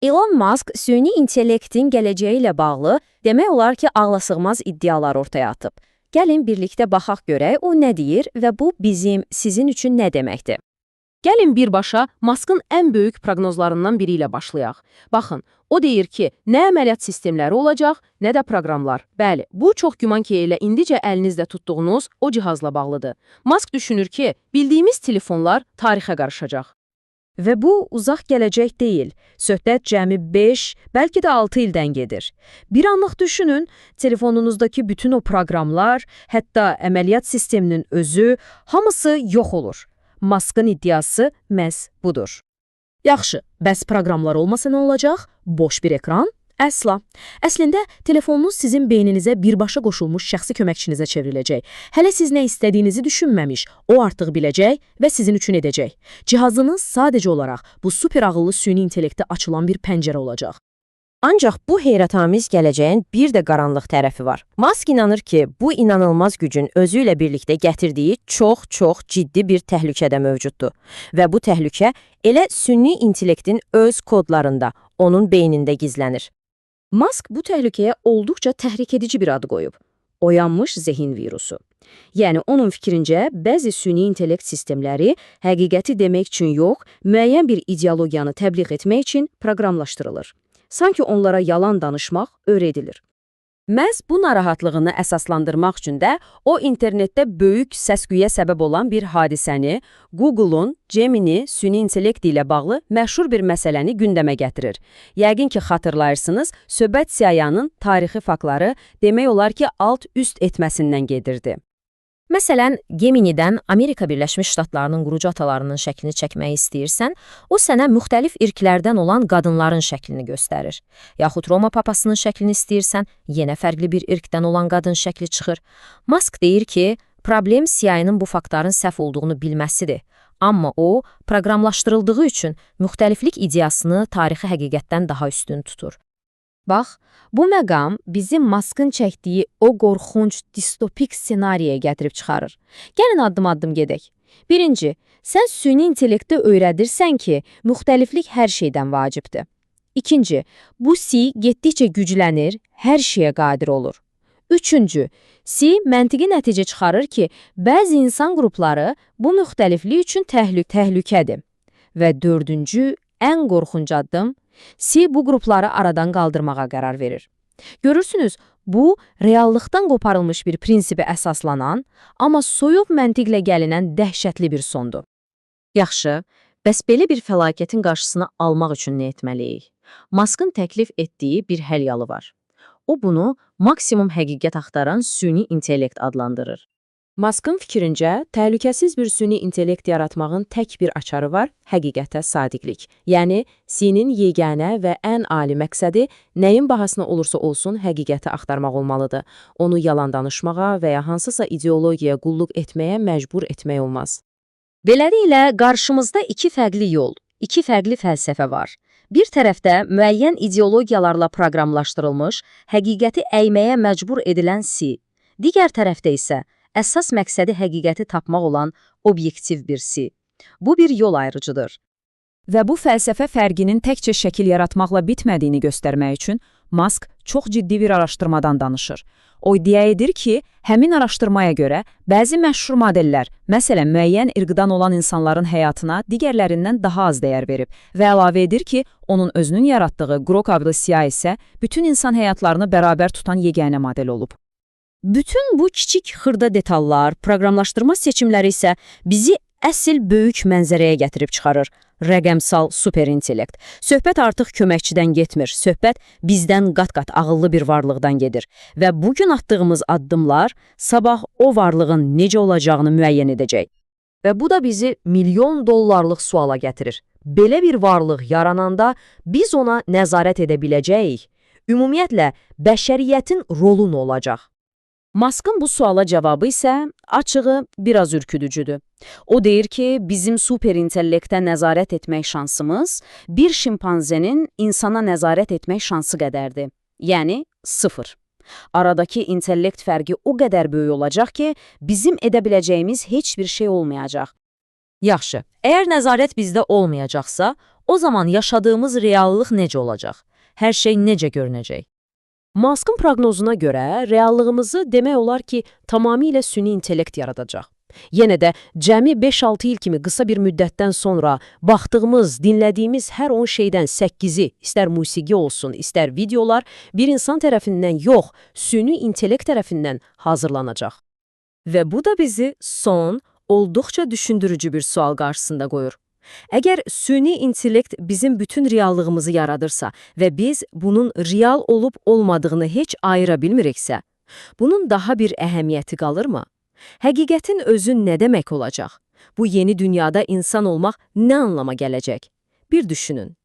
Elon Musk süni intellektin gələcəyi ilə bağlı demək olar ki, ağlasığmaz iddialar ortaya atıb. Gəlin birlikdə baxaq görək o nə deyir və bu bizim, sizin üçün nə deməkdir? Gəlin birbaşa Musk'ın ən böyük proqnozlarından biri ilə başlayaq. Baxın, o deyir ki, nə əməliyyat sistemləri olacaq, nə də proqramlar. Bəli, bu çox güman ki, elə indicə əlinizdə tutduğunuz o cihazla bağlıdır. Musk düşünür ki, bildiyimiz telefonlar tarixə qarışacaq. Və bu uzaq gələcək deyil. Söhbət cəmi 5, bəlkə də 6 ildən gedir. Bir anlıq düşünün, telefonunuzdakı bütün o proqramlar, hətta əməliyyat sisteminin özü, hamısı yox olur. Musk'ın iddiası məhz budur. Yaxşı, bəs proqramlar olmasa nə olacaq? Boş bir ekran? Əsla. Əslində, telefonunuz sizin beyninizə birbaşa qoşulmuş şəxsi köməkçinizə çevriləcək. Hələ siz nə istədiyinizi düşünməmiş, o artıq biləcək və sizin üçün edəcək. Cihazınız sadəcə olaraq bu super ağıllı süni intellektə açılan bir pəncərə olacaq. Ancaq bu heyrətamiz gələcəyin bir də qaranlıq tərəfi var. Musk inanır ki, bu inanılmaz gücün özü ilə birlikdə gətirdiyi çox ciddi bir təhlükə də mövcuddur. Və bu təhlükə elə süni intellektin öz kodlarında, onun beynində gizlənir. Musk bu təhlükəyə olduqca təhrik edici bir adı qoyub. Oyanmış zehin virusu. Yəni, onun fikrincə, bəzi süni intellekt sistemləri həqiqəti demək üçün yox, müəyyən bir ideologiyanı təbliğ etmək üçün proqramlaşdırılır. Sanki onlara yalan danışmaq öyrədilir. Məhz bu narahatlığını əsaslandırmaq üçün də o internetdə böyük səs-küyə səbəb olan bir hadisəni, Google'un Gemini süni intellekt ilə bağlı məşhur bir məsələni gündəmə gətirir. Yəqin ki, xatırlayırsınız, söhbət CIA-nın tarixi faktları demək olar ki, alt-üst etməsindən gedirdi. Məsələn, Gemini'dən Amerika Birləşmiş Ştatlarının qurucu atalarının şəklini çəkməyi istəyirsən, o sənə müxtəlif irklərdən olan qadınların şəklini göstərir. Yaxud Roma papasının şəklini istəyirsən, yenə fərqli bir irkdən olan qadın şəkli çıxır. Musk deyir ki, problem CIA-nın bu faktların səhv olduğunu bilməsidir. Amma o, proqramlaşdırıldığı üçün müxtəliflik ideyasını tarixi həqiqətdən daha üstün tutur. Bax, bu məqam bizim Musk'ın çəkdiyi o qorxunc distopik ssenariyə gətirib çıxarır. Gəlin addım-addım gedək. Birinci, sən süni intellektə öyrədirsən ki, müxtəliflik hər şeydən vacibdir. İkinci, bu C getdikcə güclənir, hər şeyə qadir olur. Üçüncü, C məntiqi nəticə çıxarır ki, bəzi insan qrupları bu müxtəliflik üçün təhlükədir. Və dördüncü, ən qorxunc addım, C bu qrupları aradan qaldırmağa qərar verir. Görürsünüz, bu, reallıqdan qoparılmış bir prinsipə əsaslanan, amma soyuq məntiqlə gəlinən dəhşətli bir sondur. Yaxşı, bəs belə bir fəlakətin qarşısını almaq üçün nə etməliyik? Musk'ın təklif etdiyi bir həll yolu var. O bunu maksimum həqiqət axtaran süni intellekt adlandırır. Musk'ın fikrincə, təhlükəsiz bir süni intellekt yaratmağın tək bir açarı var, həqiqətə sadiqlik. Yəni, C-nin yeganə və ən ali məqsədi nəyin bahasına olursa olsun həqiqəti axtarmaq olmalıdır. Onu yalan danışmağa və ya hansısa ideologiyaya qulluq etməyə məcbur etmək olmaz. Beləliklə, qarşımızda iki fərqli yol, iki fərqli fəlsəfə var. Bir tərəfdə müəyyən ideologiyalarla proqramlaşdırılmış, həqiqəti əyməyə məcbur edilən C. Digər tərəfdə isə əsas məqsədi həqiqəti tapmaq olan obyektiv bir C. Bu bir yol ayrıcıdır. Və bu fəlsəfə fərqinin təkcə şəkil yaratmaqla bitmədiyini göstərmək üçün Musk çox ciddi bir araşdırmadan danışır. O iddia edir ki, həmin araşdırmaya görə bəzi məşhur modellər, məsələn, müəyyən irqdən olan insanların həyatına digərlərindən daha az dəyər verib və əlavə edir ki, onun özünün yaratdığı Grok adlı CIA isə bütün insan həyatlarını bərabər tutan yeganə model olub. Bütün bu kiçik xırda detallar, proqramlaşdırma seçimləri isə bizi əsl böyük mənzərəyə gətirib çıxarır. Rəqəmsal superintellekt. Söhbət artıq köməkçidən getmir, söhbət bizdən qat-qat ağıllı bir varlıqdan gedir. Və bugün atdığımız addımlar sabah o varlığın necə olacağını müəyyən edəcək. Və bu da bizi milyon dollarlıq suala gətirir. Belə bir varlıq yarananda biz ona nəzarət edə biləcəyik. Ümumiyyətlə, bəşəriyyətin rolu nə olacaq? Musk'ın bu suala cavabı isə açığı biraz ürküdücüdür. O deyir ki, bizim superintellekte nəzarət etmək şansımız bir şimpanzenin insana nəzarət etmək şansı qədərdir. Yəni, 0. Aradakı intellekt fərqi o qədər böyük olacaq ki, bizim edə biləcəyimiz heç bir şey olmayacaq. Yaxşı, əgər nəzarət bizdə olmayacaqsa, O zaman yaşadığımız reallıq necə olacaq? Hər şey necə görünəcək? Musk'ın proqnozuna görə reallığımızı demək olar ki, tamamilə süni intellekt yaradacaq. Yenə də cəmi 5-6 il kimi qısa bir müddətdən sonra baxdığımız, dinlədiyimiz hər 10 şeydən 8-i, istər musiqi olsun, istər videolar, bir insan tərəfindən yox, süni intellekt tərəfindən hazırlanacaq. Və bu da bizi son, olduqca düşündürücü bir sual qarşısında qoyur. Əgər süni intellekt bizim bütün reallığımızı yaradırsa və biz bunun real olub olmadığını heç ayıra bilmiriksə, bunun daha bir əhəmiyyəti qalırmı? Həqiqətin özü nə demək olacaq? Bu yeni dünyada insan olmaq nə anlama gələcək? Bir düşünün.